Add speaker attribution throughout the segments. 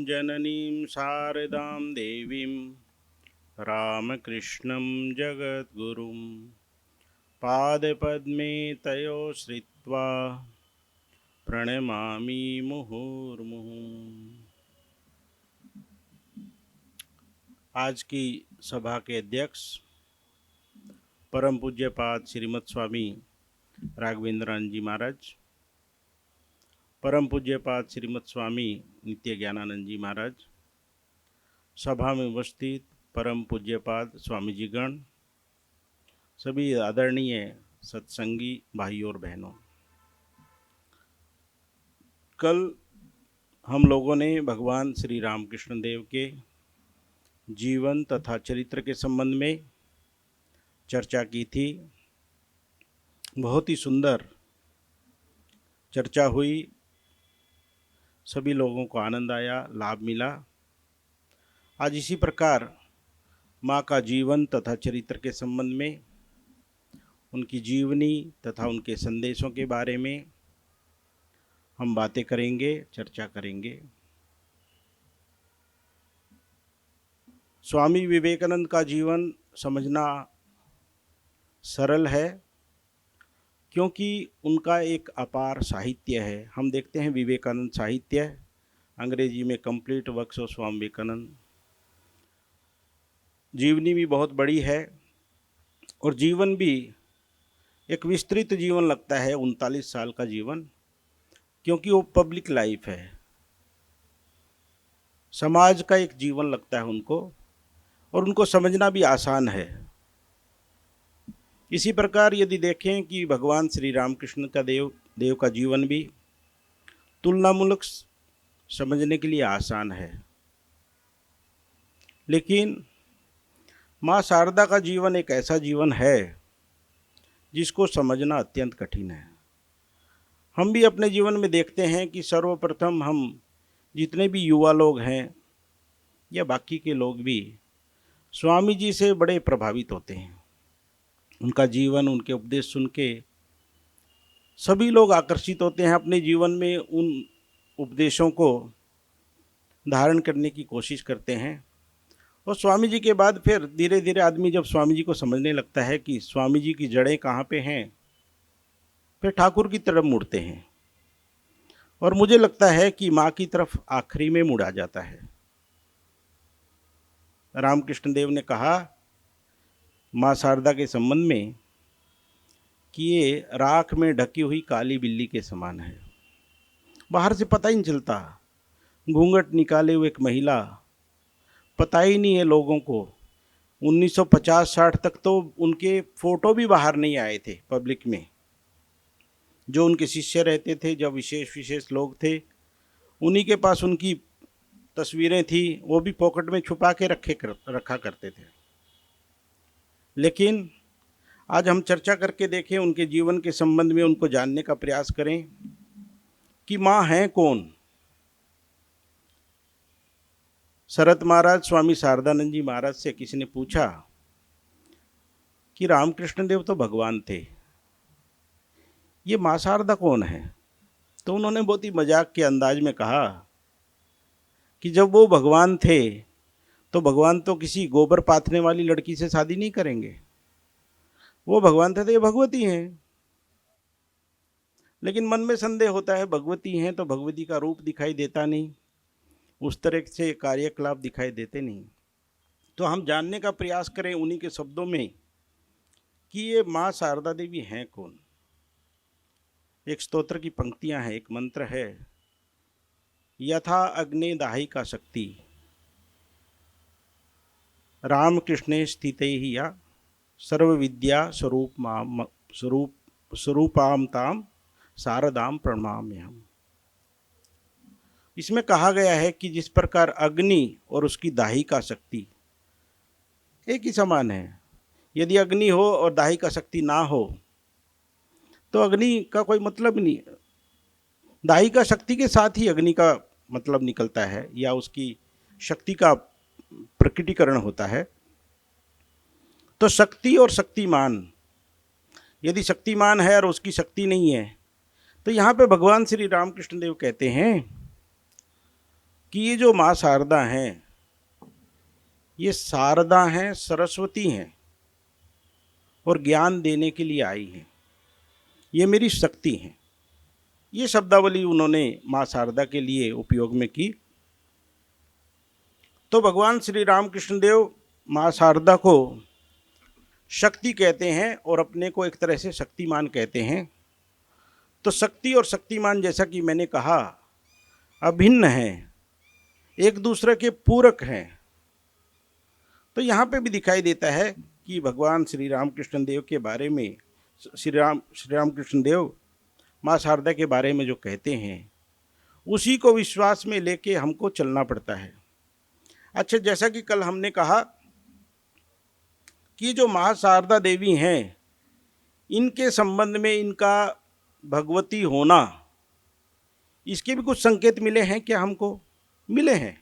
Speaker 1: जननीं शारदां देवीं रामकृष्णं जगद्गुरुं पादपद्मे तयो श्रित्वा प्रणमामि मुहुर्मुहुः। आज की सभा के अध्यक्ष परम पूज्यपाद श्रीमद स्वामी राघवेंद्रानंद जी महाराज, परम पूज्यपाद श्रीमद स्वामी नित्य ज्ञानानंद जी महाराज, सभा में उपस्थित परम पूज्यपाद स्वामी जी गण, सभी आदरणीय सत्संगी भाइयों और बहनों, कल हम लोगों ने भगवान श्री रामकृष्ण देव के जीवन तथा चरित्र के संबंध में चर्चा की थी। बहुत ही सुंदर चर्चा हुई, सभी लोगों को आनंद आया, लाभ मिला। आज इसी प्रकार माँ का जीवन तथा चरित्र के संबंध में, उनकी जीवनी तथा उनके संदेशों के बारे में हम बातें करेंगे, चर्चा करेंगे। स्वामी विवेकानंद का जीवन समझना सरल है, क्योंकि उनका एक अपार साहित्य है। हम देखते हैं विवेकानंद साहित्य, अंग्रेजी में complete works of Swami Vivekananda. जीवनी भी बहुत बड़ी है और जीवन भी एक विस्तृत जीवन लगता है, 39 साल का जीवन, क्योंकि वो पब्लिक लाइफ है, समाज का एक जीवन लगता है उनको, और उनको समझना भी आसान है। इसी प्रकार यदि देखें कि भगवान श्री रामकृष्ण का देव का जीवन भी तुलनामूलक समझने के लिए आसान है, लेकिन माँ शारदा का जीवन एक ऐसा जीवन है जिसको समझना अत्यंत कठिन है। हम भी अपने जीवन में देखते हैं कि सर्वप्रथम हम जितने भी युवा लोग हैं या बाकी के लोग भी स्वामी जी से बड़े प्रभावित होते हैं। उनका जीवन, उनके उपदेश सुन के सभी लोग आकर्षित होते हैं, अपने जीवन में उन उपदेशों को धारण करने की कोशिश करते हैं। और स्वामी जी के बाद फिर धीरे धीरे आदमी जब स्वामी जी को समझने लगता है कि स्वामी जी की जड़ें कहाँ पे हैं, फिर ठाकुर की तरफ मुड़ते हैं, और मुझे लगता है कि माँ की तरफ आखिरी में मुड़ा जाता है। रामकृष्ण देव ने कहा माँ शारदा के संबंध में कि ये राख में ढकी हुई काली बिल्ली के समान है, बाहर से पता ही नहीं चलता। घूंघट निकाले हुए एक महिला, पता ही नहीं है लोगों को। 1950-60 तक तो उनके फोटो भी बाहर नहीं आए थे पब्लिक में। जो उनके शिष्य रहते थे, जब विशेष विशेष लोग थे, उन्हीं के पास उनकी तस्वीरें थी, वो भी पॉकेट में छुपा के रखा करते थे। लेकिन आज हम चर्चा करके देखें, उनके जीवन के संबंध में उनको जानने का प्रयास करें कि माँ हैं कौन। शरत महाराज स्वामी शारदानंद जी महाराज से किसी ने पूछा कि रामकृष्ण देव तो भगवान थे, ये माँ शारदा कौन है? तो उन्होंने बहुत ही मजाक के अंदाज में कहा कि जब वो भगवान थे तो भगवान तो किसी गोबर पाथने वाली लड़की से शादी नहीं करेंगे। वो भगवान थे तो ये भगवती हैं। लेकिन मन में संदेह होता है, भगवती हैं तो भगवती का रूप दिखाई देता नहीं, उस तरह से कार्यकलाप दिखाई देते नहीं। तो हम जानने का प्रयास करें उन्हीं के शब्दों में कि ये माँ शारदा देवी हैं कौन। एक स्तोत्र की पंक्तियां हैं, एक मंत्र है, यथा अग्ने दाहिका शक्ति रामकृष्णे स्थिते ही या सर्व विद्या स्वरूपाम ताम शारदाम प्रणमाम्यहम्। इसमें कहा गया है कि जिस प्रकार अग्नि और उसकी दाहिका शक्ति एक ही समान है, यदि अग्नि हो और दाहिका शक्ति ना हो तो अग्नि का कोई मतलब नहीं, दाहिका शक्ति के साथ ही अग्नि का मतलब निकलता है या उसकी शक्ति का प्रकटीकरण होता है। तो शक्ति और शक्तिमान, यदि शक्तिमान है और उसकी शक्ति नहीं है, तो यहाँ पे भगवान श्री रामकृष्ण देव कहते हैं कि ये जो माँ शारदा हैं, ये शारदा हैं, सरस्वती हैं और ज्ञान देने के लिए आई हैं, ये मेरी शक्ति हैं। ये शब्दावली उन्होंने माँ शारदा के लिए उपयोग में की। तो भगवान श्री रामकृष्ण देव माँ शारदा को शक्ति कहते हैं और अपने को एक तरह से शक्तिमान कहते हैं। तो शक्ति और शक्तिमान, जैसा कि मैंने कहा, अभिन्न हैं, एक दूसरे के पूरक हैं। तो यहाँ पे भी दिखाई देता है कि भगवान श्री रामकृष्ण देव के बारे में, श्री रामकृष्ण देव माँ शारदा के बारे में जो कहते हैं, उसी को विश्वास में लेके हमको चलना पड़ता है। अच्छा, जैसा कि कल हमने कहा कि जो माँ शारदा देवी हैं, इनके संबंध में इनका भगवती होना, इसके भी कुछ संकेत मिले हैं क्या? हमको मिले हैं।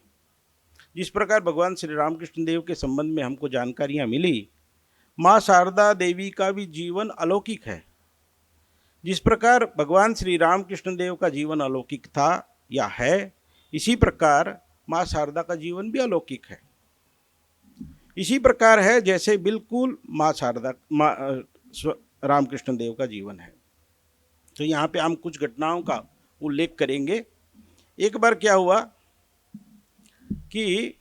Speaker 1: जिस प्रकार भगवान श्री रामकृष्ण देव के संबंध में हमको जानकारियाँ मिली, माँ शारदा देवी का भी जीवन अलौकिक है। जिस प्रकार भगवान श्री रामकृष्ण देव का जीवन अलौकिक था या है, इसी प्रकार माँ शारदा का जीवन भी अलौकिक है। इसी प्रकार है जैसे बिल्कुल माँ शारदा, माँ रामकृष्ण देव का जीवन है। तो यहाँ पे हम कुछ घटनाओं का उल्लेख करेंगे। एक बार क्या हुआ कि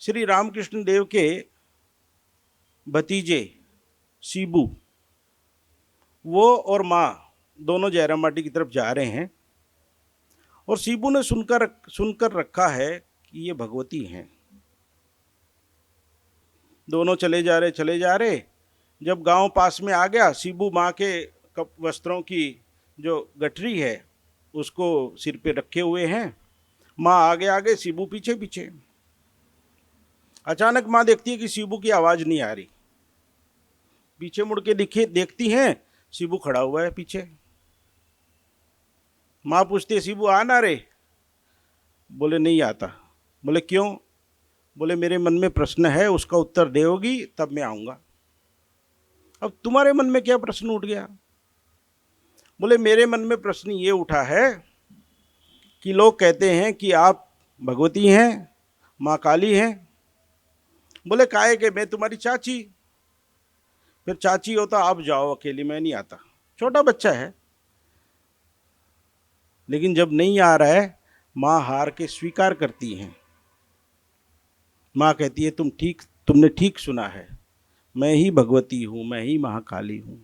Speaker 1: श्री रामकृष्ण देव के भतीजे शिबू, वो और माँ दोनों जयराम बाटी की तरफ जा रहे हैं और शिबू ने सुनकर रखा है कि ये भगवती हैं। दोनों चले जा रहे। जब गांव पास में आ गया, शिबू माँ के वस्त्रों की जो गठरी है उसको सिर पे रखे हुए हैं। माँ आगे, शिबू पीछे। अचानक माँ देखती है कि शिबू की आवाज़ नहीं आ रही। पीछे मुड़ के देखती हैं, शिबू खड़ा हुआ है पीछे। माँ पूछती है, शिबू आ ना रे? बोले नहीं आता। बोले क्यों? बोले मेरे मन में प्रश्न है, उसका उत्तर दोगी तब मैं आऊँगा। अब तुम्हारे मन में क्या प्रश्न उठ गया? बोले मेरे मन में प्रश्न ये उठा है कि लोग कहते हैं कि आप भगवती हैं, माँ काली हैं। बोले काहे के, मैं तुम्हारी चाची। फिर चाची होता आप जाओ अकेली, मैं नहीं आता। छोटा बच्चा है। लेकिन जब नहीं आ रहा है, माँ हार के स्वीकार करती हैं। माँ कहती है तुमने ठीक सुना है, मैं ही भगवती हूँ, मैं ही महाकाली हूँ।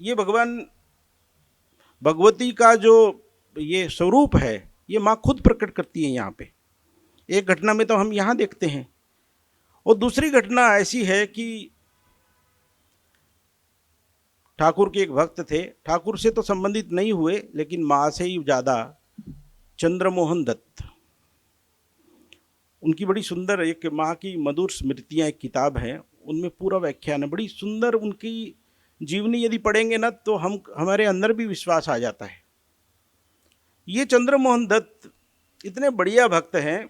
Speaker 1: ये भगवती का जो ये स्वरूप है, ये माँ खुद प्रकट करती है यहाँ पे। एक घटना में तो हम यहाँ देखते हैं, और दूसरी घटना ऐसी है कि ठाकुर के एक भक्त थे, ठाकुर से तो संबंधित नहीं हुए लेकिन माँ से ही ज़्यादा, चंद्रमोहन दत्त। उनकी बड़ी सुंदर एक माँ की मधुर स्मृतियाँ एक किताब है, उनमें पूरा व्याख्यान है। बड़ी सुंदर उनकी जीवनी यदि पढ़ेंगे ना तो हमारे अंदर भी विश्वास आ जाता है। ये चंद्रमोहन दत्त इतने बढ़िया भक्त हैं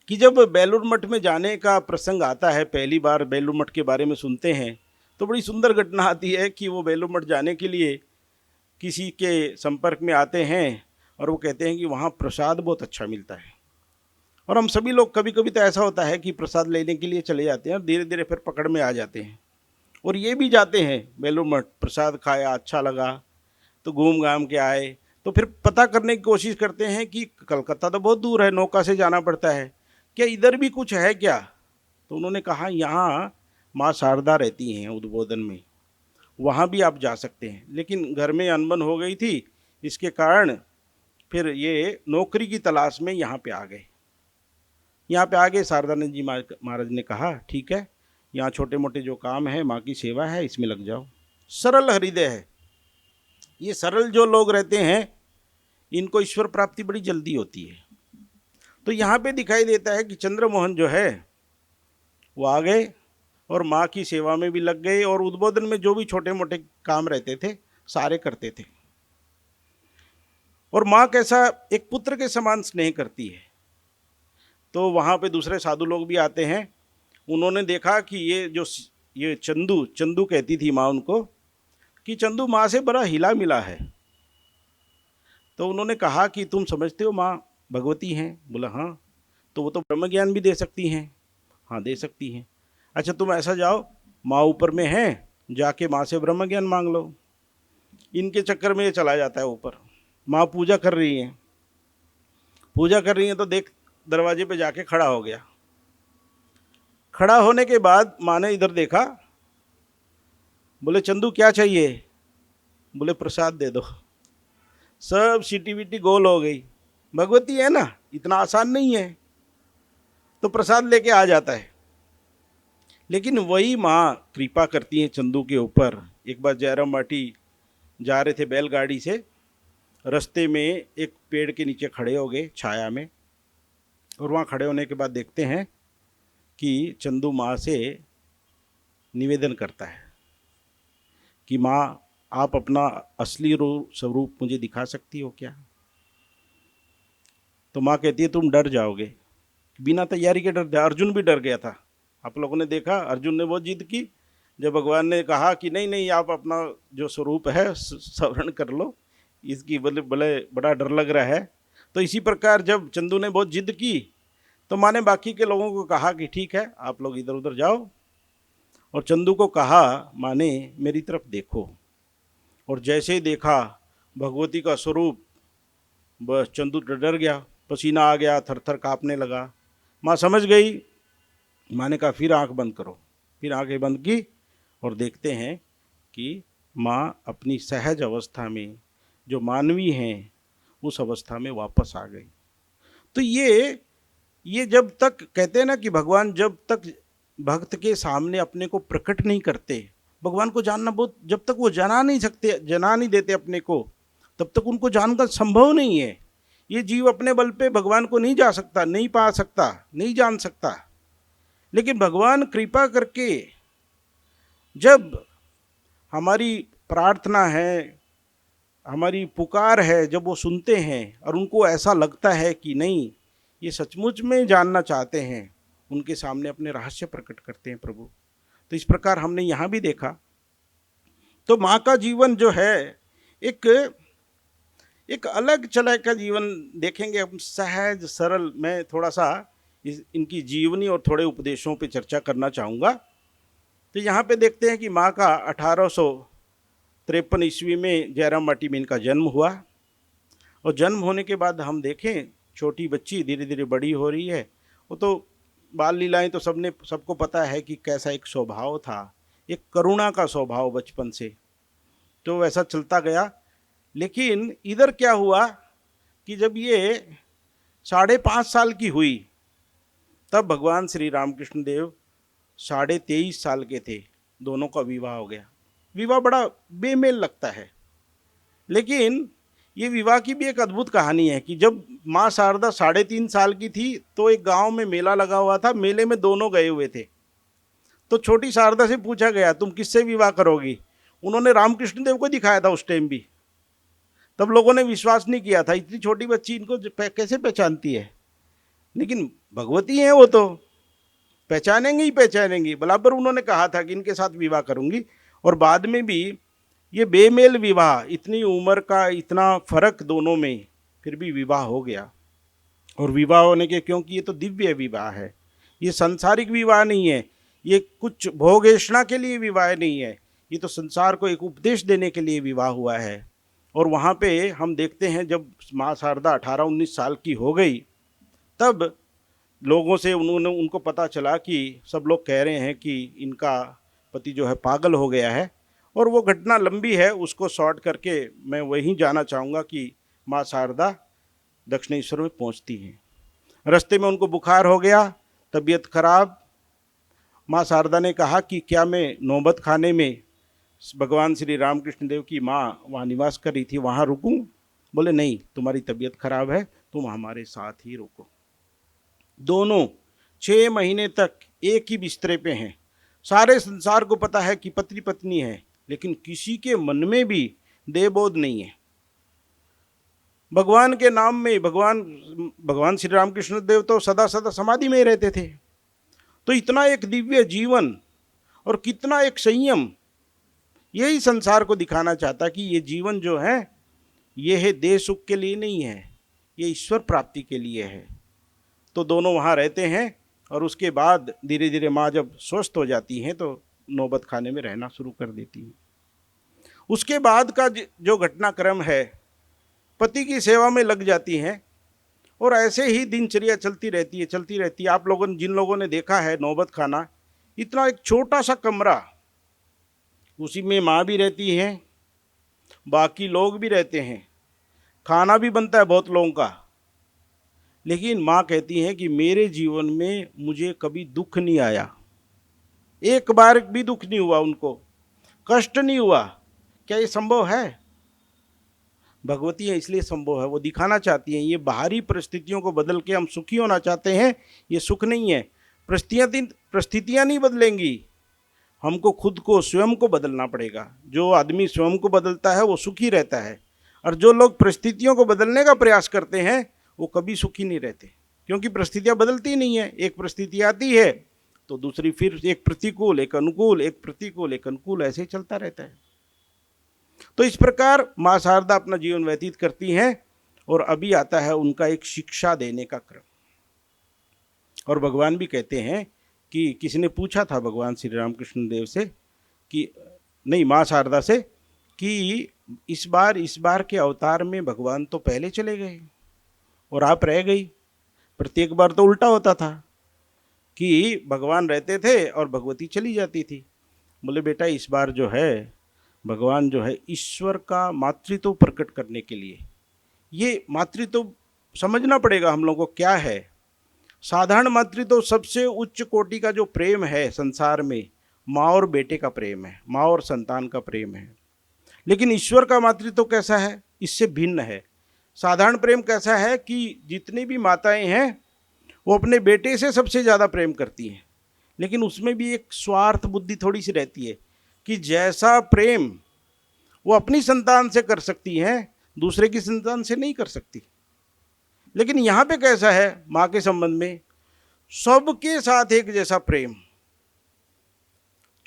Speaker 1: कि जब बेलूर मठ में जाने का प्रसंग आता है, पहली बार बेलूर मठ के बारे में सुनते हैं, तो बड़ी सुंदर घटना आती है कि वो बेलूर मठ जाने के लिए किसी के संपर्क में आते हैं और वो कहते हैं कि वहाँ प्रसाद बहुत अच्छा मिलता है। और हम सभी लोग कभी कभी तो ऐसा होता है कि प्रसाद लेने के लिए चले जाते हैं और धीरे धीरे फिर पकड़ में आ जाते हैं। और ये भी जाते हैं बेलूर मठ, प्रसाद खाया, अच्छा लगा तो घूम घाम के आए, तो फिर पता करने की कोशिश करते हैं कि कलकत्ता तो बहुत दूर है, नौका से जाना पड़ता है, क्या इधर भी कुछ है क्या? तो उन्होंने कहा यहाँ माँ शारदा रहती हैं उद्बोधन में, वहाँ भी आप जा सकते हैं। लेकिन घर में अनबन हो गई थी, इसके कारण फिर ये नौकरी की तलाश में यहाँ पे आ गए। यहाँ पे आगे शारदानंद जी महाराज ने कहा ठीक है, यहाँ छोटे मोटे जो काम है, माँ की सेवा है, इसमें लग जाओ। सरल हृदय है। ये सरल जो लोग रहते हैं, इनको ईश्वर प्राप्ति बड़ी जल्दी होती है। तो यहाँ पे दिखाई देता है कि चंद्रमोहन जो है वो आ गए और माँ की सेवा में भी लग गए, और उद्बोधन में जो भी छोटे मोटे काम रहते थे सारे करते थे। और माँ कैसा एक पुत्र के समान स्नेह करती है। तो वहाँ पे दूसरे साधु लोग भी आते हैं। उन्होंने देखा कि ये चंदू कहती थी माँ उनको कि चंदू माँ से बड़ा हिला मिला है। तो उन्होंने कहा कि तुम समझते हो माँ भगवती हैं? बोला हाँ। तो वो तो ब्रह्म ज्ञान भी दे सकती हैं। हाँ दे सकती हैं। अच्छा तुम ऐसा जाओ, माँ ऊपर में है, जाके माँ से ब्रह्म ज्ञान मांग लो। इनके चक्कर में ये चला जाता है ऊपर। माँ पूजा कर रही हैं, पूजा कर रही हैं तो देख दरवाजे पे जाके खड़ा हो गया। खड़ा होने के बाद माँ ने इधर देखा, बोले चंदू क्या चाहिए? बोले प्रसाद दे दो। सब सीटी वीटी गोल हो गई। भगवती है ना, इतना आसान नहीं है, तो प्रसाद लेके आ जाता है। लेकिन वही माँ कृपा करती है चंदू के ऊपर। एक बार जयराम बाटी जा रहे थे बैलगाड़ी से, रास्ते में एक पेड़ के नीचे खड़े हो गए छाया में, और वहाँ खड़े होने के बाद देखते हैं कि चंदू माँ से निवेदन करता है कि माँ आप अपना असली स्वरूप मुझे दिखा सकती हो क्या? तो माँ कहती है तुम डर जाओगे। बिना तैयारी के डर जाए। अर्जुन भी डर गया था। आप लोगों ने देखा, अर्जुन ने बहुत जिद की। जब भगवान ने कहा कि नहीं नहीं आप अपना जो स्वरूप है स्मरण कर लो, इसकी बड़े बड़े बड़ा डर लग रहा है। तो इसी प्रकार जब चंदू ने बहुत जिद की तो माँ ने बाकी के लोगों को कहा कि ठीक है आप लोग इधर उधर जाओ, और चंदू को कहा माँ ने मेरी तरफ देखो। और जैसे ही देखा भगवती का स्वरूप, बस चंदू डर गया, पसीना आ गया, थर थर काँपने लगा। माँ समझ गई। माँ ने कहा फिर आंख बंद करो। फिर आंखें बंद की और देखते हैं कि माँ अपनी सहज अवस्था में, जो मानवी हैं, उस अवस्था में वापस आ गई। तो ये जब तक कहते हैं ना कि भगवान जब तक भक्त के सामने अपने को प्रकट नहीं करते, भगवान को जानना बहुत, जब तक वो जना नहीं देते अपने को, तब तक उनको जानना संभव नहीं है। ये जीव अपने बल पे भगवान को नहीं जा सकता, नहीं पा सकता, नहीं जान सकता। लेकिन भगवान कृपा करके जब हमारी प्रार्थना है, हमारी पुकार है, जब वो सुनते हैं और उनको ऐसा लगता है कि नहीं ये सचमुच में जानना चाहते हैं, उनके सामने अपने रहस्य प्रकट करते हैं प्रभु। तो इस प्रकार हमने यहाँ भी देखा। तो माँ का जीवन जो है एक अलग चलय का जीवन देखेंगे हम, सहज सरल। मैं थोड़ा सा इनकी जीवनी और थोड़े उपदेशों पे चर्चा करना चाहूँगा। तो यहाँ पे देखते हैं कि माँ का 1853 ईस्वी में जयराम बाटी में इनका जन्म हुआ। और जन्म होने के बाद हम देखें छोटी बच्ची धीरे धीरे बड़ी हो रही है। वो तो बाल लीलाएं तो सबको पता है कि कैसा एक स्वभाव था, एक करुणा का स्वभाव बचपन से, तो वैसा चलता गया। लेकिन इधर क्या हुआ कि जब ये 5.5 साल की हुई तब भगवान श्री रामकृष्ण देव 23.5 साल के थे, दोनों का विवाह हो गया। विवाह बड़ा बेमेल लगता है, लेकिन ये विवाह की भी एक अद्भुत कहानी है कि जब माँ शारदा 3.5 साल की थी तो एक गांव में मेला लगा हुआ था, मेले में दोनों गए हुए थे। तो छोटी शारदा से पूछा गया तुम किससे विवाह करोगी? उन्होंने रामकृष्ण देव को दिखाया था उस टाइम भी। तब लोगों ने विश्वास नहीं किया था, इतनी छोटी बच्ची इनको कैसे पहचानती है। लेकिन भगवती हैं, वो तो पहचानेंगे ही पहचानेंगी। बराबर उन्होंने कहा था कि इनके साथ विवाह करूंगी। और बाद में भी ये बेमेल विवाह, इतनी उम्र का इतना फर्क दोनों में, फिर भी विवाह हो गया। और विवाह होने के, क्योंकि ये तो दिव्य विवाह है, ये सांसारिक विवाह नहीं है, ये कुछ भोगेषणा के लिए विवाह नहीं है, ये तो संसार को एक उपदेश देने के लिए विवाह हुआ है। और वहाँ पे हम देखते हैं जब माँ शारदा 18-19 साल की हो गई तब लोगों से उनको पता चला कि सब लोग कह रहे हैं कि इनका पति जो है पागल हो गया है। और वो घटना लंबी है, उसको शॉर्ट करके मैं वहीं जाना चाहूँगा कि माँ शारदा दक्षिणेश्वर में पहुँचती हैं। रास्ते में उनको बुखार हो गया, तबीयत खराब। माँ शारदा ने कहा कि क्या मैं नौबत खाने में भगवान श्री रामकृष्ण देव की माँ वहाँ निवास कर रही थी, वहाँ रुकूं? बोले नहीं, तुम्हारी तबीयत खराब है, तुम हमारे साथ ही रुको। दोनों 6 महीने तक एक ही बिस्तरे पे हैं। सारे संसार को पता है कि पति पत्नी है, लेकिन किसी के मन में भी देहबोध नहीं है। भगवान के नाम में भगवान श्री रामकृष्ण देव तो सदा सदा समाधि में ही रहते थे। तो इतना एक दिव्य जीवन और कितना एक संयम, यही संसार को दिखाना चाहता कि ये जीवन जो है ये है देह सुख के लिए नहीं है, ये ईश्वर प्राप्ति के लिए है। तो दोनों वहाँ रहते हैं और उसके बाद धीरे धीरे माँ जब स्वस्थ हो जाती हैं तो नौबत खाने में रहना शुरू कर देती हैं। उसके बाद का जो घटनाक्रम है, पति की सेवा में लग जाती हैं और ऐसे ही दिनचर्या चलती रहती है। आप लोगों ने, जिन लोगों ने देखा है नौबत खाना, इतना एक छोटा सा कमरा, उसी में माँ भी रहती है, बाकी लोग भी रहते हैं, खाना भी बनता है बहुत लोगों का, लेकिन माँ कहती हैं कि मेरे जीवन में मुझे कभी दुख नहीं आया, एक बार भी दुख नहीं हुआ, उनको कष्ट नहीं हुआ। क्या ये संभव है? भगवती है इसलिए संभव है। वो दिखाना चाहती हैं, ये बाहरी परिस्थितियों को बदल के हम सुखी होना चाहते हैं, ये सुख नहीं है। परिस्थितियाँ नहीं बदलेंगी, हमको खुद को, स्वयं को बदलना पड़ेगा। जो आदमी स्वयं को बदलता है वो सुखी रहता है, और जो लोग परिस्थितियों को बदलने का प्रयास करते हैं वो कभी सुखी नहीं रहते, क्योंकि परिस्थितियाँ बदलती नहीं है। एक परिस्थिति आती है तो दूसरी, फिर एक प्रतिकूल, एक अनुकूल, एक प्रतिकूल, एक अनुकूल, ऐसे ही चलता रहता है। तो इस प्रकार माँ शारदा अपना जीवन व्यतीत करती हैं और अभी आता है उनका एक शिक्षा देने का क्रम। और भगवान भी कहते हैं कि किसी ने पूछा था भगवान श्री रामकृष्ण देव से कि, नहीं, माँ शारदा से, कि इस बार के अवतार में भगवान तो पहले चले गए और आप रह गई। प्रत्येक बार तो उल्टा होता था कि भगवान रहते थे और भगवती चली जाती थी। बोले बेटा, इस बार जो है भगवान जो है ईश्वर का मातृत्व प्रकट करने के लिए, ये मातृत्व समझना पड़ेगा हम लोगों को क्या है। साधारण मातृत्व सबसे उच्च कोटि का जो प्रेम है संसार में, माँ और बेटे का प्रेम है, माँ और संतान का प्रेम है। लेकिन ईश्वर का मातृत्व कैसा है? इससे भिन्न है। साधारण प्रेम कैसा है कि जितनी भी माताएं हैं वो अपने बेटे से सबसे ज़्यादा प्रेम करती हैं, लेकिन उसमें भी एक स्वार्थ बुद्धि थोड़ी सी रहती है कि जैसा प्रेम वो अपनी संतान से कर सकती हैं, दूसरे की संतान से नहीं कर सकती। लेकिन यहाँ पे कैसा है, माँ के संबंध में सबके साथ एक जैसा प्रेम,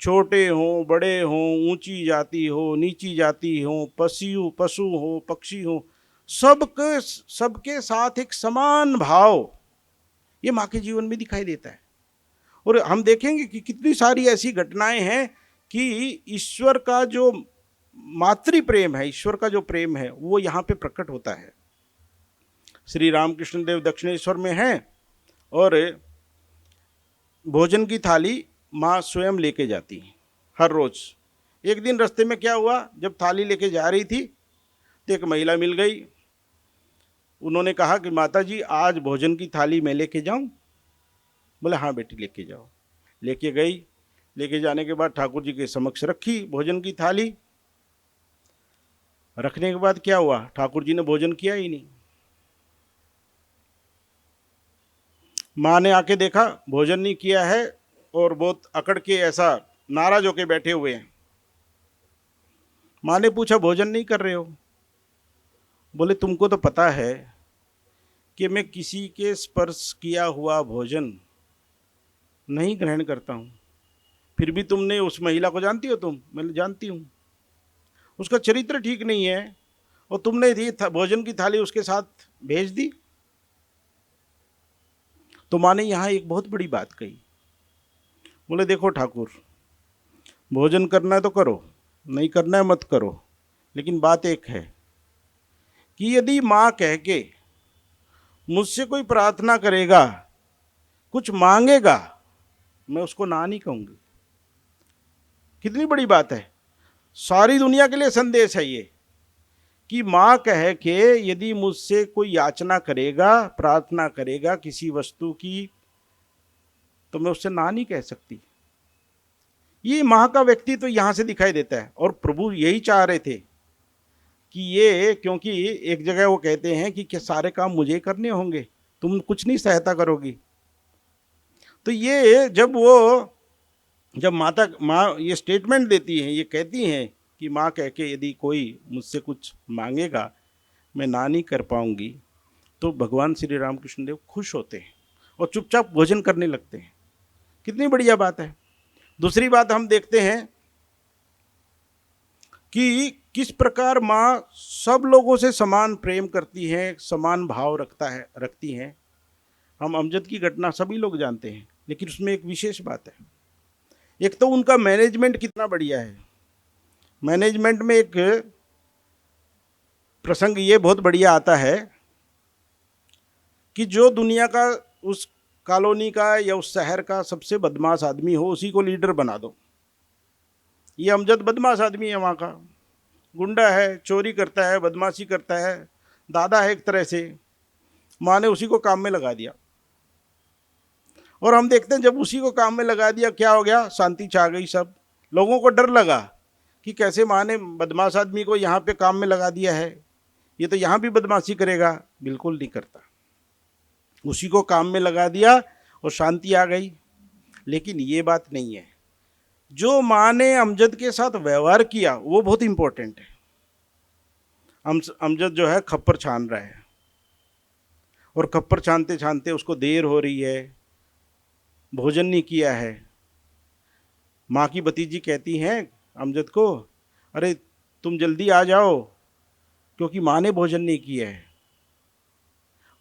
Speaker 1: छोटे हों, बड़े हों, ऊंची जाति हो, नीची जाति हो, पशु हो, पक्षी हो, सबके साथ एक समान भाव, ये माँ के जीवन में दिखाई देता है। और हम देखेंगे कि कितनी सारी ऐसी घटनाएं हैं कि ईश्वर का जो मातृ प्रेम है, ईश्वर का जो प्रेम है, वो यहाँ पे प्रकट होता है। श्री रामकृष्ण देव दक्षिणेश्वर में हैं और भोजन की थाली माँ स्वयं लेके जाती हैं हर रोज। एक दिन रास्ते में क्या हुआ, जब थाली लेके जा रही थी तो एक महिला मिल गई। उन्होंने कहा कि माता जी, आज भोजन की थाली मैं लेके जाऊं? बोले हाँ बेटी, लेके जाओ। लेके गई। लेके जाने के बाद ठाकुर जी के समक्ष रखी भोजन की थाली। रखने के बाद क्या हुआ, ठाकुर जी ने भोजन किया ही नहीं। माँ ने आके देखा भोजन नहीं किया है और बहुत अकड़ के ऐसा नाराज होके बैठे हुए हैं। माँ ने पूछा भोजन नहीं कर रहे हो? बोले तुमको तो पता है कि मैं किसी के स्पर्श किया हुआ भोजन नहीं ग्रहण करता हूँ। फिर भी तुमने उस महिला को जानती हो? तुम? मैं जानती हूँ। उसका चरित्र ठीक नहीं है और तुमने भोजन की थाली उसके साथ भेज दी। तो माँ ने यहाँ एक बहुत बड़ी बात कही। बोले देखो ठाकुर, भोजन करना है तो करो, नहीं करना है मत करो, लेकिन बात एक है कि यदि माँ कह के मुझसे कोई प्रार्थना करेगा, कुछ मांगेगा, मैं उसको ना नहीं कहूँगी। कितनी बड़ी बात है, सारी दुनिया के लिए संदेश है ये कि माँ कह के यदि मुझसे कोई याचना करेगा, प्रार्थना करेगा किसी वस्तु की, तो मैं उससे ना नहीं कह सकती। ये माँ का व्यक्तित्व यहाँ से दिखाई देता है। और प्रभु यही चाह रहे थे कि ये, क्योंकि एक जगह वो कहते हैं कि क्या सारे काम मुझे करने होंगे, तुम कुछ नहीं सहायता करोगी। तो ये जब माँ ये स्टेटमेंट देती हैं, ये कहती हैं कि माँ कह के यदि कोई मुझसे कुछ मांगेगा मैं ना नहीं कर पाऊंगी, तो भगवान श्री रामकृष्ण देव खुश होते हैं और चुपचाप भोजन करने लगते हैं। कितनी बढ़िया बात है। दूसरी बात हम देखते हैं कि किस प्रकार माँ सब लोगों से समान प्रेम करती है, समान भाव रखती हैं। हम अमजद की घटना सभी लोग जानते हैं, लेकिन उसमें एक विशेष बात है। एक तो उनका मैनेजमेंट कितना बढ़िया है। मैनेजमेंट में एक प्रसंग ये बहुत बढ़िया आता है कि जो दुनिया का, उस कॉलोनी का या उस शहर का सबसे बदमाश आदमी हो, उसी को लीडर बना दो। ये अमजद बदमाश आदमी है, वहाँ का गुंडा है, चोरी करता है, बदमाशी करता है, दादा है एक तरह से। माँ ने उसी को काम में लगा दिया, और हम देखते हैं जब उसी को काम में लगा दिया क्या हो गया, शांति छा गई। सब लोगों को डर लगा कि कैसे माँ ने बदमाश आदमी को यहाँ पे काम में लगा दिया है, ये तो यहाँ भी बदमाशी करेगा। बिल्कुल नहीं करता, उसी को काम में लगा दिया और शांति आ गई। लेकिन ये बात नहीं है, जो माँ ने अमजद के साथ व्यवहार किया वो बहुत इंपॉर्टेंट है। अमजद जो है खप्पर छान रहा है, और खप्पर छानते छानते उसको देर हो रही है, भोजन नहीं किया है। माँ की भतीजी कहती हैं अमजद को, अरे तुम जल्दी आ जाओ क्योंकि माँ ने भोजन नहीं किया है।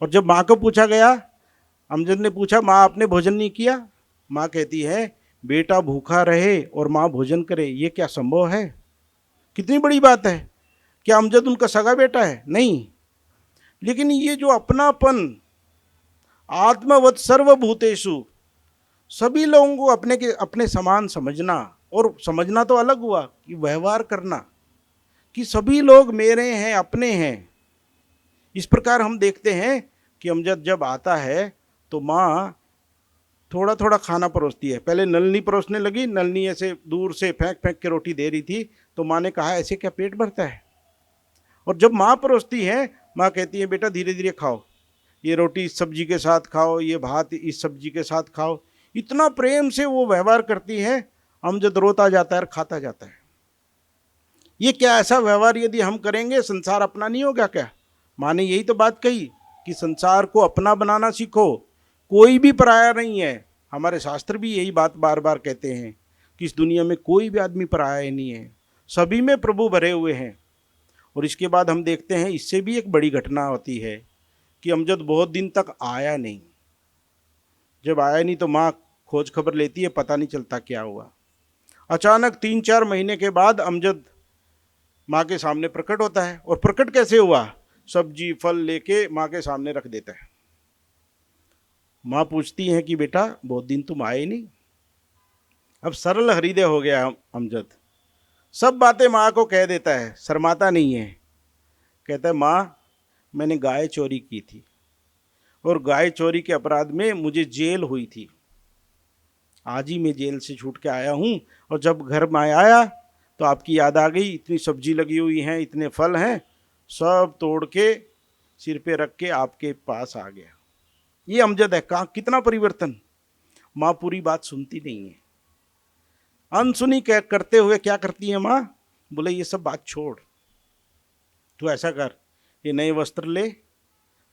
Speaker 1: और जब माँ को पूछा गया, अमजद ने पूछा, माँ आपने भोजन नहीं किया? माँ कहती है, बेटा भूखा रहे और माँ भोजन करे, ये क्या संभव है? कितनी बड़ी बात है। क्या अमजद उनका सगा बेटा है? नहीं। लेकिन ये जो अपनापन, आत्मवत सर्वभूतेषु, सभी लोगों को अपने समान समझना, और समझना तो अलग हुआ कि व्यवहार करना कि सभी लोग मेरे हैं, अपने हैं। इस प्रकार हम देखते हैं कि अमजद जब आता है तो माँ थोड़ा थोड़ा खाना परोसती है। पहले नलनी परोसने लगी, नलनी ऐसे दूर से फेंक फेंक के रोटी दे रही थी, तो माँ ने कहा ऐसे क्या पेट भरता है? और जब माँ परोसती है, माँ कहती है बेटा धीरे धीरे खाओ, ये रोटी इस सब्जी के साथ खाओ, ये भात इस सब्जी के साथ खाओ। इतना प्रेम से वो व्यवहार करती है, अमजद रोता जाता है और खाता जाता है। ये क्या ऐसा व्यवहार यदि हम करेंगे संसार अपना नहीं होगा क्या? माँ ने यही तो बात कही कि संसार को अपना बनाना सीखो, कोई भी पराया नहीं है। हमारे शास्त्र भी यही बात बार बार कहते हैं कि इस दुनिया में कोई भी आदमी पराया नहीं है, सभी में प्रभु भरे हुए हैं। और इसके बाद हम देखते हैं इससे भी एक बड़ी घटना होती है कि अमजद बहुत दिन तक आया नहीं। जब आया नहीं तो माँ खोज खबर लेती है, पता नहीं चलता क्या हुआ। अचानक 3-4 महीने के बाद अमजद माँ के सामने प्रकट होता है। और प्रकट कैसे हुआ? सब्जी फल लेके माँ के सामने रख देता है। माँ पूछती है कि बेटा बहुत दिन तुम आए नहीं। अब सरल हृदय हो गया अमजद, सब बातें माँ को कह देता है, शर्माता नहीं है। कहता है माँ मैंने गाय चोरी की थी, और गाय चोरी के अपराध में मुझे जेल हुई थी। आज ही मैं जेल से छूट के आया हूँ, और जब घर में आया तो आपकी याद आ गई। इतनी सब्जी लगी हुई है, इतने फल हैं, सब तोड़ के सिर पे रख के आपके पास आ गया। ये अमजद है। कहाँ कितना परिवर्तन। माँ पूरी बात सुनती नहीं है, अनसुनी करते हुए क्या करती है माँ? बोले ये सब बात छोड़, तू ऐसा कर, ये नए वस्त्र ले,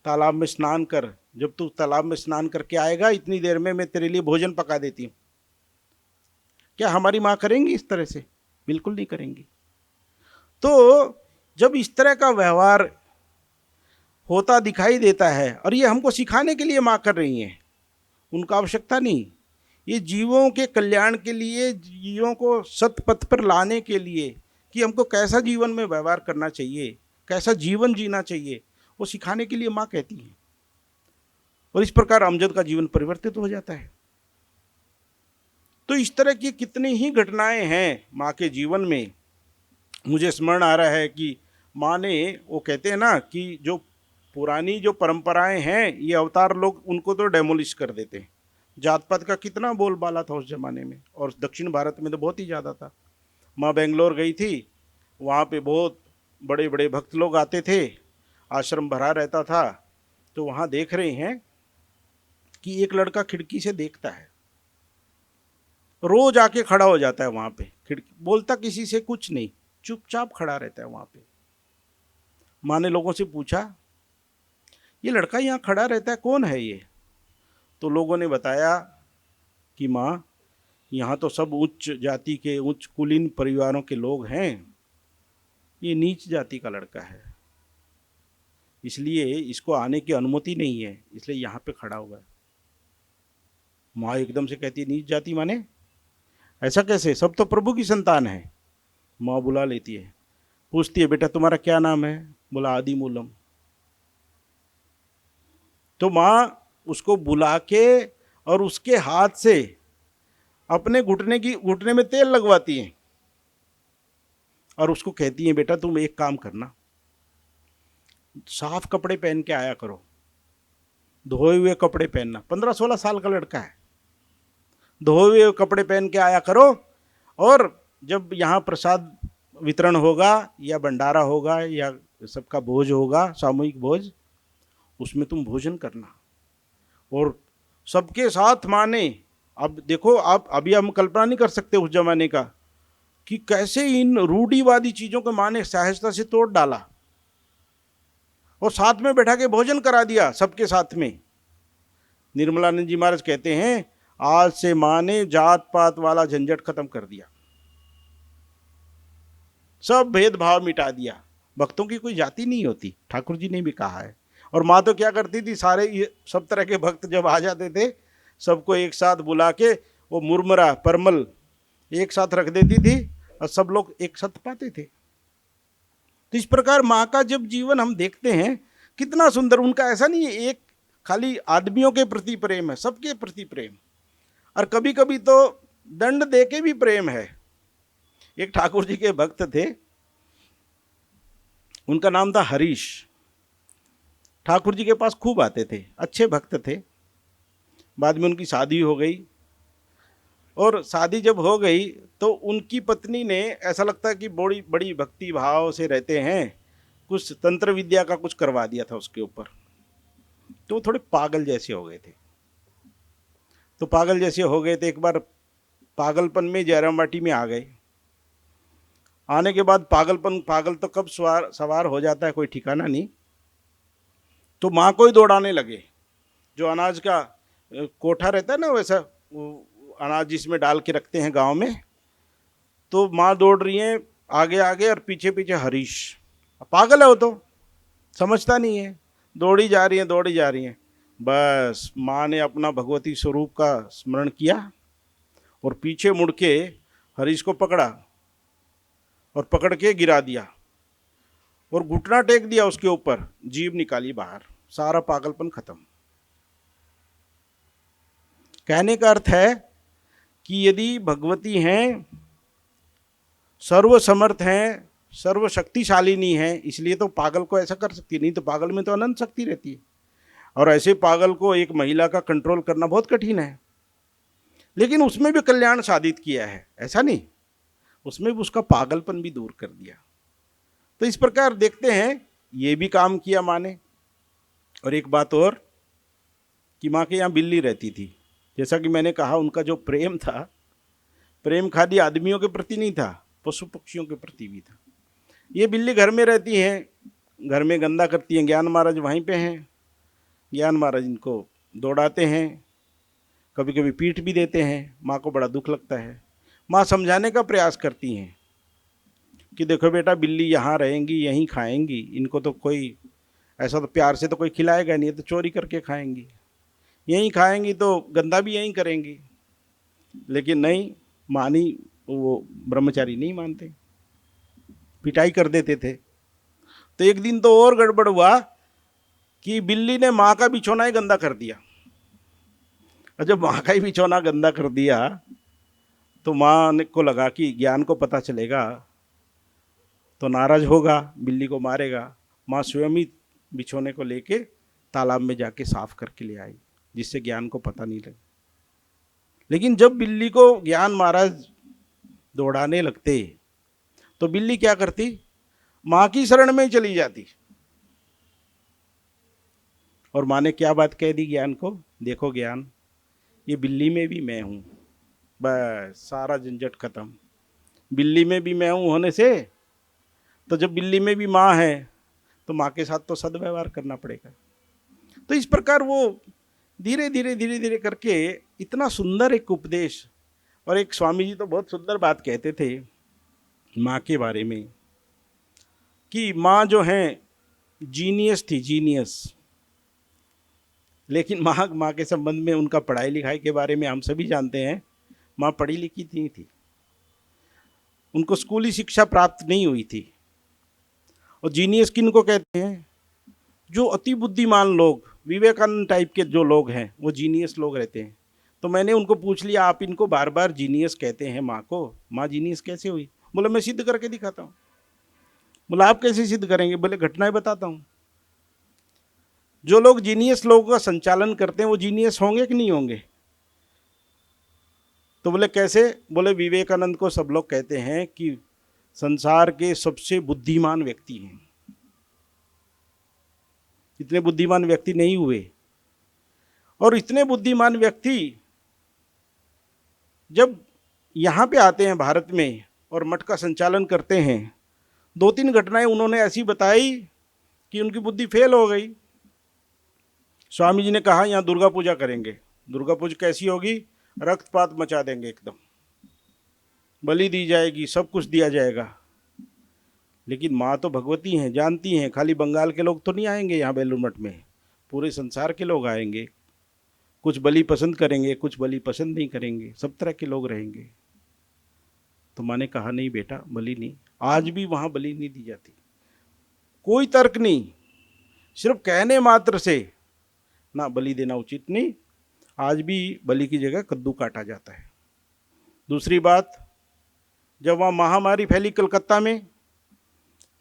Speaker 1: तालाब में स्नान कर। जब तू तालाब में स्नान करके आएगा, इतनी देर में मैं तेरे लिए भोजन पका देती हूँ। क्या हमारी माँ करेंगी इस तरह से? बिल्कुल नहीं करेंगी। तो जब इस तरह का व्यवहार होता दिखाई देता है, और ये हमको सिखाने के लिए माँ कर रही हैं, उनका आवश्यकता नहीं, ये जीवों के कल्याण के लिए, जीवों को सतपथ पर लाने के लिए कि हमको कैसा जीवन में व्यवहार करना चाहिए, कैसा जीवन जीना चाहिए, वो सिखाने के लिए माँ कहती है। और इस प्रकार अमजद का जीवन परिवर्तित हो जाता है। तो इस तरह की कितनी ही घटनाएं हैं माँ के जीवन में। मुझे स्मरण आ रहा है कि माँ ने, वो कहते हैं ना कि जो पुरानी जो परंपराएं हैं, ये अवतार लोग उनको तो डेमोलिश कर देते हैं। जात पात का कितना बोलबाला था उस जमाने में, और दक्षिण भारत में तो बहुत ही ज़्यादा था। माँ बेंगलोर गई थी, वहाँ पे बहुत बड़े बड़े भक्त लोग आते थे, आश्रम भरा रहता था। तो वहाँ देख रहे हैं कि एक लड़का खिड़की से देखता है, रोज आके खड़ा हो जाता है वहाँ पे खिड़की, बोलता किसी से कुछ नहीं, चुपचाप खड़ा रहता है वहाँ पे। माँ ने लोगों से पूछा ये लड़का यहाँ खड़ा रहता है, कौन है ये? तो लोगों ने बताया कि माँ यहाँ तो सब उच्च जाति के, उच्च कुलीन परिवारों के लोग हैं, ये नीच जाति का लड़का है, इसलिए इसको आने की अनुमति नहीं है, इसलिए यहाँ पे खड़ा हुआ है। माँ एकदम से कहती है नीच जाति माने ऐसा कैसे, सब तो प्रभु की संतान है। माँ बुला लेती है, पूछती है बेटा तुम्हारा क्या नाम है? बोला आदि मूलम। तो माँ उसको बुला के और उसके हाथ से अपने घुटने में तेल लगवाती है और उसको कहती है बेटा तुम एक काम करना, साफ कपड़े पहन के आया करो, धोए हुए कपड़े पहनना। 15-16 साल का लड़का है, धोए हुए कपड़े पहन के आया करो, और जब यहाँ प्रसाद वितरण होगा या भंडारा होगा या सबका भोज होगा, सामूहिक भोज, उसमें तुम भोजन करना। और सबके साथ माने, अब देखो आप, अभी हम कल्पना नहीं कर सकते उस जमाने का कि कैसे इन रूढ़िवादी चीजों को माने सहजता से तोड़ डाला और साथ में बैठा के भोजन करा दिया सबके साथ में। निर्मलानंद जी महाराज कहते हैं आज से माँ ने जात पात वाला झंझट खत्म कर दिया, सब भेदभाव मिटा दिया। भक्तों की कोई जाति नहीं होती, ठाकुर जी ने भी कहा है। और माँ तो क्या करती थी, सारे ये सब तरह के भक्त जब आ जाते थे सबको एक साथ बुला के वो मुरमुरा परमल एक साथ रख देती थी और सब लोग एक साथ पाते थे। तो इस प्रकार माँ का जब जीवन हम देखते हैं कितना सुंदर, उनका ऐसा नहीं है एक खाली आदमियों के प्रति प्रेम है, सबके प्रति प्रेम, और कभी कभी तो दंड दे के भी प्रेम है। एक ठाकुर जी के भक्त थे, उनका नाम था हरीश। ठाकुर जी के पास खूब आते थे, अच्छे भक्त थे। बाद में उनकी शादी हो गई, और शादी जब हो गई तो उनकी पत्नी ने, ऐसा लगता है कि बड़ी बड़ी भक्ति भाव से रहते हैं, कुछ तंत्र विद्या का कुछ करवा दिया था उसके ऊपर, तो थोड़े पागल जैसे हो गए थे। तो पागल जैसे हो गए थे, एक बार पागलपन में जयराम बाटी में आ गए। आने के बाद पागल तो कब सवार हो जाता है कोई ठिकाना नहीं। तो माँ को ही दौड़ाने लगे, जो अनाज का कोठा रहता है ना, वैसा अनाज जिसमें डाल के रखते हैं गांव में, तो माँ दौड़ रही है आगे आगे और पीछे पीछे हरीश। पागल है वो, तो समझता नहीं है, दौड़ी जा रही हैं। बस माँ ने अपना भगवती स्वरूप का स्मरण किया और पीछे मुड़ के हरीश को पकड़ा और पकड़ के गिरा दिया और घुटना टेक दिया उसके ऊपर, जीभ निकाली बाहर, सारा पागलपन खत्म। कहने का अर्थ है कि यदि भगवती हैं, सर्वसमर्थ हैं, सर्वशक्तिशालिनी हैं, इसलिए तो पागल को ऐसा कर सकती है, नहीं तो पागल में तो अनंत शक्ति रहती है। और ऐसे पागल को एक महिला का कंट्रोल करना बहुत कठिन है, लेकिन उसमें भी कल्याण साधित किया है, ऐसा नहीं, उसमें भी उसका पागलपन भी दूर कर दिया। तो इस प्रकार देखते हैं ये भी काम किया माँ ने। और एक बात और कि माँ के यहाँ बिल्ली रहती थी, जैसा कि मैंने कहा उनका जो प्रेम था, प्रेम खाली आदमियों के प्रति नहीं था, पशु पक्षियों के प्रति भी था। ये बिल्ली घर में रहती हैं, घर में गंदा करती हैं, ज्ञान महाराज वहीं पे हैं, ज्ञान महाराज इनको दौड़ाते हैं, कभी कभी पीठ भी देते हैं। माँ को बड़ा दुख लगता है। माँ समझाने का प्रयास करती हैं कि देखो बेटा, बिल्ली यहाँ रहेंगी, यहीं खाएंगी, इनको तो कोई ऐसा तो प्यार से तो कोई खिलाएगा नहीं, तो चोरी करके खाएंगी, यहीं खाएंगी तो गंदा भी यहीं करेंगी। लेकिन नहीं, मानी वो ब्रह्मचारी नहीं मानते, पिटाई कर देते थे। तो एक दिन तो और गड़बड़ हुआ कि बिल्ली ने माँ का बिछौना ही गंदा कर दिया। और जब माँ का ही बिछौना गंदा कर दिया तो माँ को लगा कि ज्ञान को पता चलेगा तो नाराज होगा, बिल्ली को मारेगा। माँ स्वयं ही बिछौने को लेके तालाब में जाके साफ करके ले आई, जिससे ज्ञान को पता नहीं लगे। लेकिन जब बिल्ली को ज्ञान महाराज दौड़ाने लगते तो बिल्ली क्या करती, माँ की शरण में ही चली जाती। और माँ ने क्या बात कह दी ज्ञान को, देखो ज्ञान, ये बिल्ली में भी मैं हूँ, बस सारा झंझट खत्म। बिल्ली में भी मैं हूँ होने से, तो जब बिल्ली में भी माँ है तो माँ के साथ तो सद्व्यवहार करना पड़ेगा। तो इस प्रकार वो धीरे धीरे करके इतना सुंदर एक उपदेश। और एक स्वामी जी तो बहुत सुंदर बात कहते थे माँ के बारे में। कि माँ जो हैं जीनियस थी, जीनियस। लेकिन माँ के संबंध में उनका पढ़ाई लिखाई के बारे में हम सभी जानते हैं, माँ पढ़ी लिखी थी, उनको स्कूली शिक्षा प्राप्त नहीं हुई थी। और जीनियस किनको कहते हैं? जो अति बुद्धिमान लोग, विवेकानंद टाइप के जो लोग हैं, वो जीनियस लोग रहते हैं। तो मैंने उनको पूछ लिया, आप इनको बार बार जीनियस कहते हैं माँ को, माँ जीनियस कैसे हुई? बोले मैं सिद्ध करके दिखाता हूँ। बोला आप कैसे सिद्ध करेंगे? बोले घटनाएं बताता हूँ। जो लोग जीनियस लोगों का संचालन करते हैं वो जीनियस होंगे कि नहीं होंगे? तो बोले कैसे? बोले विवेकानंद को सब लोग कहते हैं कि संसार के सबसे बुद्धिमान व्यक्ति हैं। इतने बुद्धिमान व्यक्ति नहीं हुए। और इतने बुद्धिमान व्यक्ति जब यहाँ पे आते हैं भारत में और मठ का संचालन करते हैं, 2-3 घटनाएं उन्होंने ऐसी बताई कि उनकी बुद्धि फेल हो गई। स्वामी जी ने कहा यहाँ दुर्गा पूजा करेंगे। दुर्गा पूजा कैसी होगी? रक्तपात मचा देंगे एकदम, बलि दी जाएगी, सब कुछ दिया जाएगा। लेकिन माँ तो भगवती हैं, जानती हैं, खाली बंगाल के लोग तो नहीं आएंगे यहाँ बेलूर मठ में, पूरे संसार के लोग आएंगे। कुछ बलि पसंद करेंगे, कुछ बलि पसंद नहीं करेंगे, सब तरह के लोग रहेंगे। तो माँ ने कहा नहीं बेटा, बलि नहीं। आज भी वहाँ बलि नहीं दी जाती, कोई तर्क नहीं, सिर्फ कहने मात्र से ना बलि देना उचित नहीं। आज भी बलि की जगह कद्दू काटा जाता है। दूसरी बात, जब वहाँ महामारी फैली कलकत्ता में,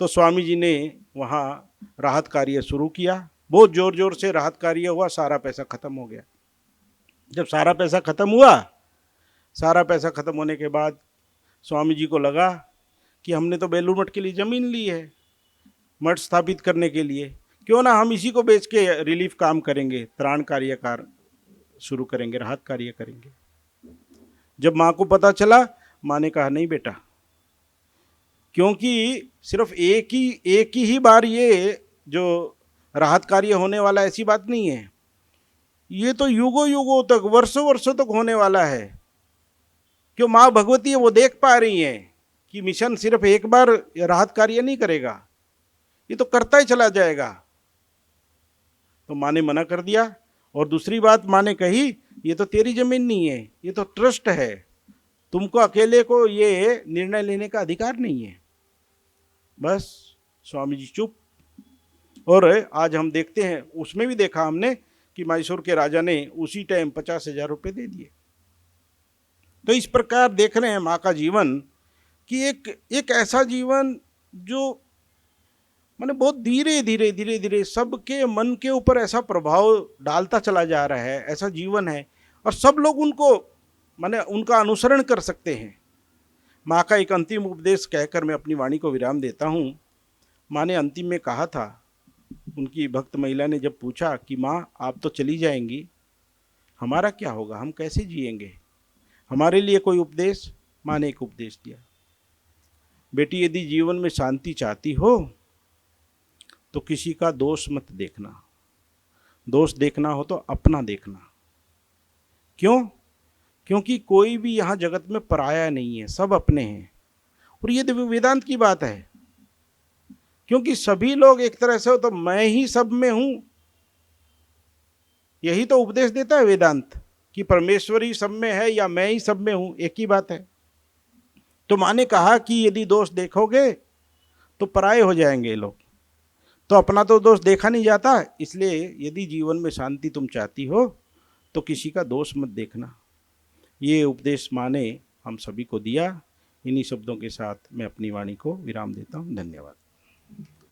Speaker 1: तो स्वामी जी ने वहाँ राहत कार्य शुरू किया। बहुत जोर जोर से राहत कार्य हुआ, सारा पैसा खत्म हो गया। जब सारा पैसा खत्म हुआ, सारा पैसा खत्म होने के बाद स्वामी जी को लगा कि हमने तो बेलूर मठ के लिए ज़मीन ली है मठ स्थापित करने के लिए, क्यों ना हम इसी को बेच के रिलीफ काम करेंगे, त्राण कार्य शुरू करेंगे, राहत कार्य करेंगे। जब माँ को पता चला, माँ ने कहा नहीं बेटा, क्योंकि सिर्फ एक ही बार ये जो राहत कार्य होने वाला ऐसी बात नहीं है, ये तो युगों युगों तक, वर्षों वर्षों तक होने वाला है। क्यों? माँ भगवती है, वो देख पा रही हैं कि मिशन सिर्फ एक बार राहत कार्य नहीं करेगा, ये तो करता ही चला जाएगा। तो माँ ने मना कर दिया। और दूसरी बात माँ ने कही, ये तो तेरी जमीन नहीं है, ये तो ट्रस्ट है, तुमको अकेले को ये निर्णय लेने का अधिकार नहीं है। बस स्वामी जी चुप। और आज हम देखते हैं, उसमें भी देखा हमने कि मैसूर के राजा ने उसी टाइम 50,000 रुपये दे दिए। तो इस प्रकार देख रहे हैं माँ का जीवन कि एक ऐसा जीवन जो माने बहुत धीरे धीरे सबके मन के ऊपर ऐसा प्रभाव डालता चला जा रहा है, ऐसा जीवन है। और सब लोग उनको माने उनका अनुसरण कर सकते हैं। माँ का एक अंतिम उपदेश कहकर मैं अपनी वाणी को विराम देता हूँ। माँ ने अंतिम में कहा था, उनकी भक्त महिला ने जब पूछा कि माँ आप तो चली जाएंगी, हमारा क्या होगा, हम कैसे जिएंगे, हमारे लिए कोई उपदेश? माँ ने एक उपदेश दिया, बेटी यदि जीवन में शांति चाहती हो तो किसी का दोष मत देखना, दोष देखना हो तो अपना देखना। क्यों? क्योंकि कोई भी यहाँ जगत में पराया नहीं है, सब अपने हैं। और ये वेदांत की बात है, क्योंकि सभी लोग एक तरह से हो तो मैं ही सब में हूं, यही तो उपदेश देता है वेदांत कि परमेश्वरी सब में है या मैं ही सब में हूं, एक ही बात है। तो माँ ने कहा कि यदि दोष देखोगे तो पराये हो जाएंगे लोग, तो अपना तो दोष देखा नहीं जाता। इसलिए यदि जीवन में शांति तुम चाहती हो तो किसी का दोष मत देखना। ये उपदेश माँ ने हम सभी को दिया। इन्हीं शब्दों के साथ मैं अपनी वाणी को विराम देता हूँ। धन्यवाद।